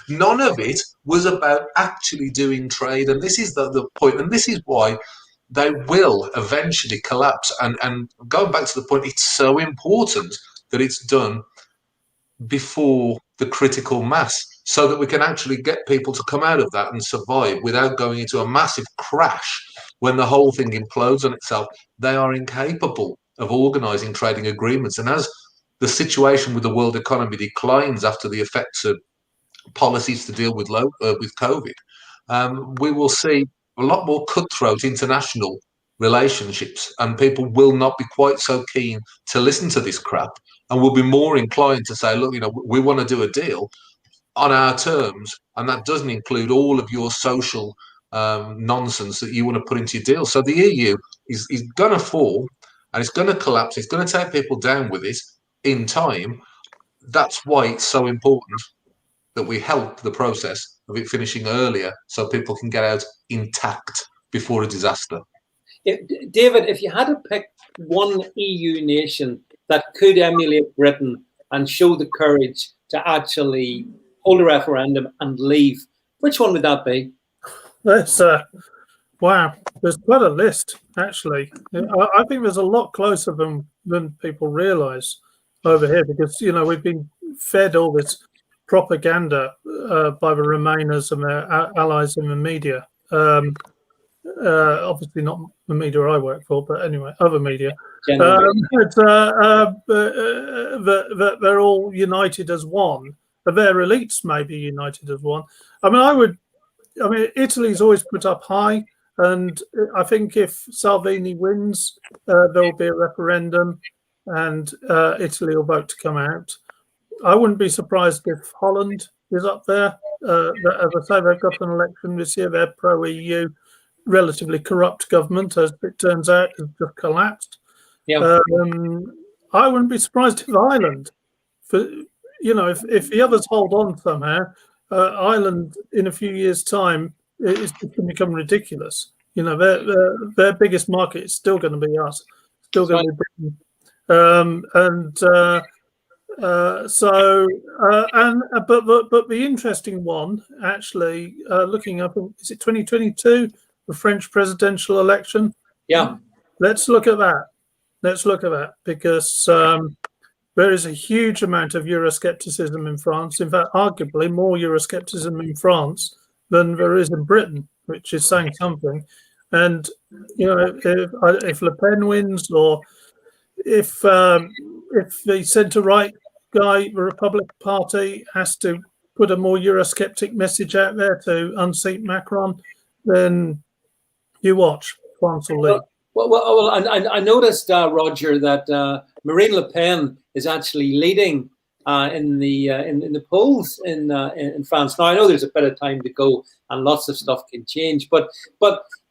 None of it was about actually doing trade, and this is the point, and this is why they will eventually collapse. And going back to the point, it's so important that it's done before the critical mass, so that we can actually get people to come out of that and survive without going into a massive crash when the whole thing implodes on itself. They are incapable of organising trading agreements. And as the situation with the world economy declines after the effects of policies to deal with COVID, we will see a lot more cutthroat international relationships, and people will not be quite so keen to listen to this crap, and will be more inclined to say, look, we want to do a deal on our terms, and that doesn't include all of your social nonsense that you want to put into your deal. So the EU is going to fall, and it's going to collapse. It's going to take people down with it in time. That's why it's so important that we help the process of it finishing earlier, so people can get out intact before a disaster. David, if you had to pick one EU nation that could emulate Britain and show the courage to actually hold a referendum and leave, which one would that be? Wow, there's quite a list, actually. I think there's a lot closer than people realise over here, because, we've been fed all this propaganda by the Remainers and their allies in the media. Obviously not the media I work for, but anyway, other media. That they're all united as one. Their elites may be united as one. Italy's always put up high, and I think if Salvini wins, there will be a referendum, and Italy will vote to come out. I wouldn't be surprised if Holland is up there. As I say, they've got an election this year. They're pro-EU. Relatively corrupt government, as it turns out, has just collapsed. I wouldn't be surprised if Ireland, if the others hold on somehow, Ireland in a few years' time is going to become ridiculous. Their biggest market is still going to be us, still going to be Britain, but the interesting one, actually, looking up, is it 2022? The French presidential election. Yeah. Let's look at that. Because there is a huge amount of Euroscepticism in France. In fact, arguably more Euroscepticism in France than there is in Britain, which is saying something. And, if Le Pen wins, or if the centre-right guy, the Republican Party, has to put a more Eurosceptic message out there to unseat Macron, then you watch, France will lead. Well, I noticed, Roger, that Marine Le Pen is actually leading in the polls in France. Now, I know there's a bit of time to go, and lots of stuff can change, but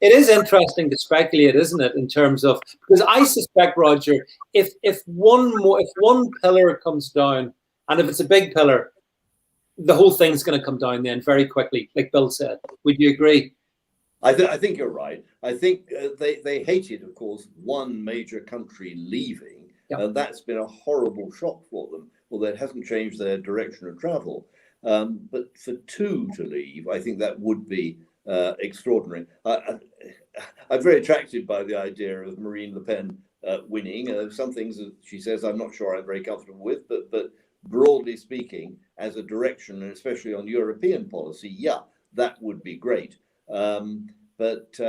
it is interesting to speculate, isn't it, in terms of, because I suspect, Roger, if one pillar comes down, and if it's a big pillar, the whole thing's going to come down then very quickly, like Bill said. Would you agree? I think you're right. I think they hated, of course, one major country leaving. That's been a horrible shock for them, although it hasn't changed their direction of travel. But for two to leave, I think that would be extraordinary. I'm very attracted by the idea of Marine Le Pen winning. Some things that she says I'm not sure I'm very comfortable with, but broadly speaking, as a direction, and especially on European policy, yeah, that would be great. But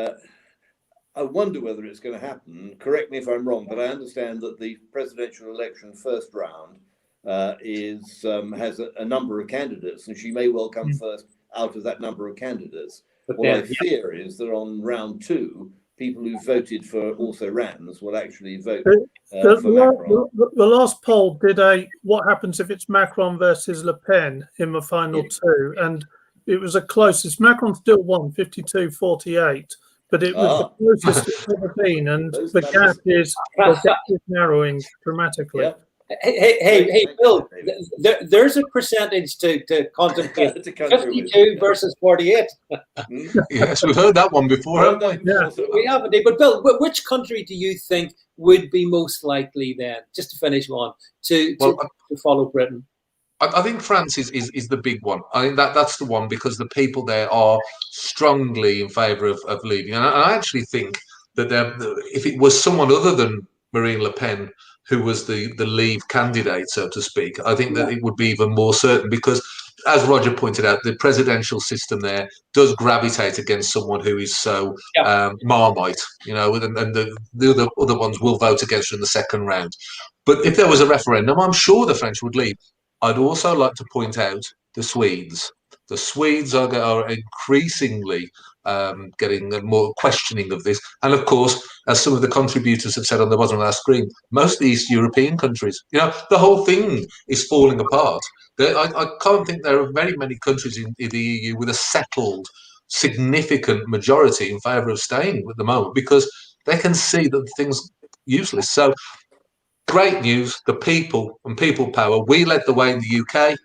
I wonder whether it's going to happen. Correct me if I'm wrong, but I understand that the presidential election first round has a number of candidates, and she may well come first out of that number of candidates. What I fear is that on round two, people who voted for also Rans will actually vote for Macron. The last poll did what happens if it's Macron versus Le Pen in the final two, and it was a closest. Macron still won 52-48, but it was the closest it's ever been, and the gap is narrowing dramatically. Yeah. Hey, Bill, there's a percentage to contemplate. 52 versus 48. Yes, we've heard that one before, haven't we? Yeah, we haven't. But Bill, which country do you think would be most likely then, just to finish on, to follow Britain? I think France is the big one. I think that's the one because the people there are strongly in favour of leaving. And I actually think that if it was someone other than Marine Le Pen who was the leave candidate, so to speak, I think that it would be even more certain because, as Roger pointed out, the presidential system there does gravitate against someone who is so Marmite, and the other ones will vote against her in the second round. But if there was a referendum, I'm sure the French would leave. I'd also like to point out the Swedes. The Swedes are increasingly getting more questioning of this. And of course, as some of the contributors have said on the bottom of our screen, most of the East European countries, the whole thing is falling apart. I can't think there are very many countries in the EU with a settled, significant majority in favour of staying at the moment because they can see that the thing's useless. So great news, the people and people power. We led the way in the UK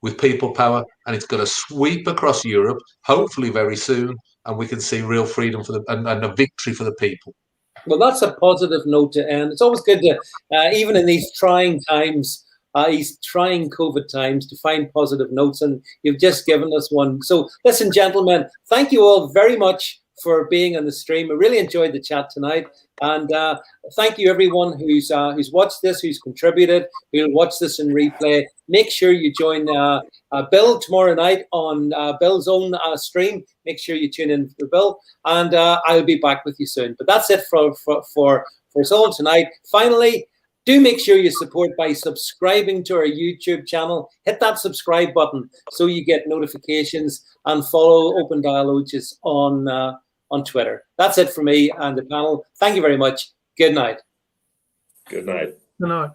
with people power, and it's going to sweep across Europe, hopefully very soon, and we can see real freedom and a victory for the people. Well, that's a positive note to end. It's always good to, even in these trying times, these trying COVID times, to find positive notes, and you've just given us one. So listen, gentlemen, thank you all very much for being on the stream. I really enjoyed the chat tonight, and thank you everyone who's watched this, who's contributed, who'll watch this in replay. Make sure you join Bill tomorrow night on Bill's own stream. Make sure you tune in for Bill, and I'll be back with you soon. But that's it for us all tonight. Finally, do make sure you support by subscribing to our YouTube channel. Hit that subscribe button so you get notifications, and follow Open Dialogues on Twitter. That's it for me and the panel. Thank you very much. Good night. Good night. Good night.